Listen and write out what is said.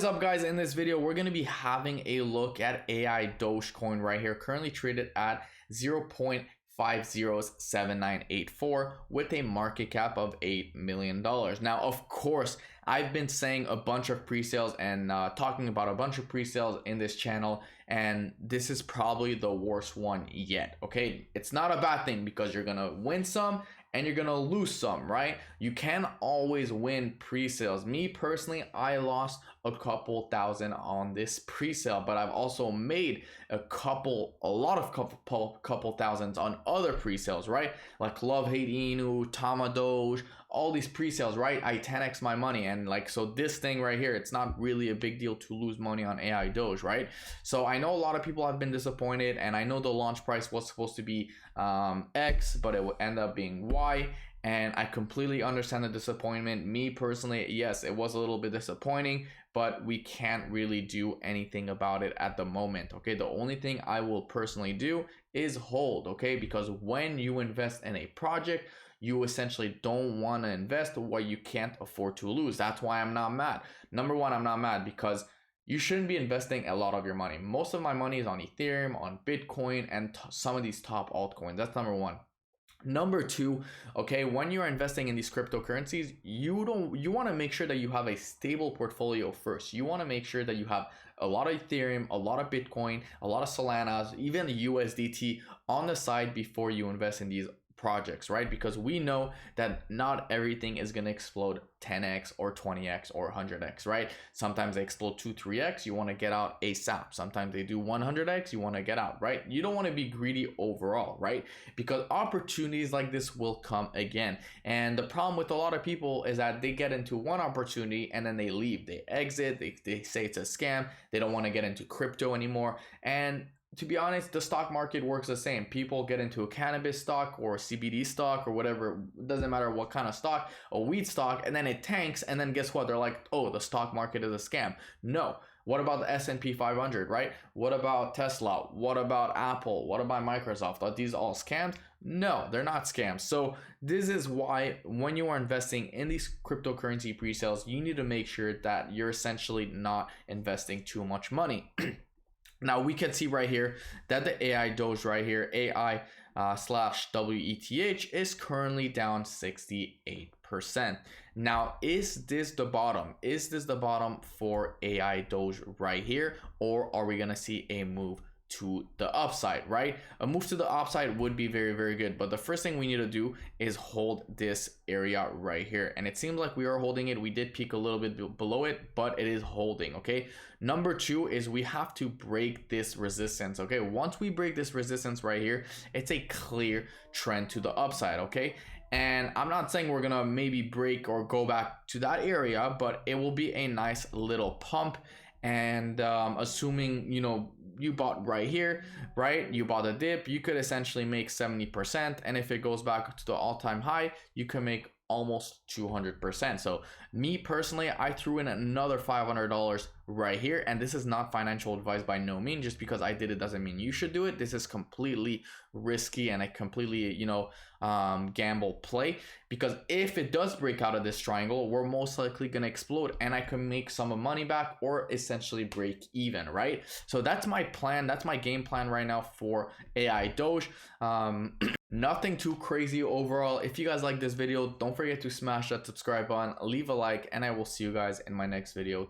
What's up, guys? In this video we're going to be having a look at AI Dogecoin right here, currently traded at 0.507984 with a market cap of $8 million. Now, of course, I've been saying a bunch of pre-sales and talking about a bunch of pre-sales in this channel, and this is probably the worst one yet. Okay, it's not a bad thing because you're gonna win some and you're gonna lose some, right? You can always win pre-sales. Me personally, I lost a couple thousand on this pre-sale, but I've also made a lot of couple thousands on other pre-sales, right? Like Love Hate Inu, Tama Doge, all these pre-sales, right? I 10x my money, and like, so this thing right here, it's not really a big deal to lose money on AI Doge, right? So I know a lot of people have been disappointed, and I know the launch price was supposed to be X, but it would end up being Y, and I completely understand the disappointment. Me personally, yes, it was a little bit disappointing, but we can't really do anything about it at the moment. Okay, the only thing I will personally do is hold, okay? Because when you invest in a project, you essentially don't want to invest what you can't afford to lose. That's why I'm not mad. Number one, I'm not mad because you shouldn't be investing a lot of your money. Most of my money is on Ethereum, on Bitcoin, and some of these top altcoins. That's number one. Number two, okay, when you're investing in these cryptocurrencies, you want to make sure that you have a stable portfolio first. You want to make sure that you have a lot of Ethereum, a lot of Bitcoin, a lot of Solanas, even USDT on the side before you invest in these projects, right? Because we know that not everything is going to explode 10x or 20x or 100x, right? Sometimes they explode 2-3x, you want to get out ASAP. Sometimes they do 100x, you want to get out, right? You don't want to be greedy overall, right? Because opportunities like this will come again. And the problem with a lot of people is that they get into one opportunity and then they leave, they exit, they say it's a scam, they don't want to get into crypto anymore. And to be honest, the stock market works the same. People get into a cannabis stock or CBD stock or whatever, it doesn't matter what kind of stock, a weed stock, and then it tanks, and then guess what? They're like, oh, the stock market is a scam. No. What about the S&P 500, right? What about Tesla? What about Apple? What about Microsoft? Are these all scams? No, they're not scams. So this is why when you are investing in these cryptocurrency pre-sales, you need to make sure that you're essentially not investing too much money. Now we can see right here that the AI Doge right here, AI slash WETH, is currently down 68%. Now, is this the bottom? Is this the bottom for AI Doge right here? Or are we going to see a move to the upside, right? A move to the upside would be very, very good. But the first thing we need to do is hold this area right here. And it seems like we are holding it. We did peak a little bit below it, but it is holding, okay? Number two is we have to break this resistance, okay? Once we break this resistance right here, it's a clear trend to the upside, okay? And I'm not saying we're gonna maybe break or go back to that area, but it will be a nice little pump. And assuming, you know, you bought right here, right? You bought a dip, you could essentially make 70%. And if it goes back to the all-time high, you can make almost 200%. So me personally, I threw in another $500 right here, and this is not financial advice by no means. Just because I did it doesn't mean you should do it. This is completely risky and a completely, you know, gamble play, because if it does break out of this triangle, we're most likely going to explode and I can make some money back or essentially break even, right? So that's my plan, that's my game plan right now for AI Doge. Nothing too crazy overall. If you guys like this video, don't forget to smash that subscribe button, leave a like, and I will see you guys in my next video.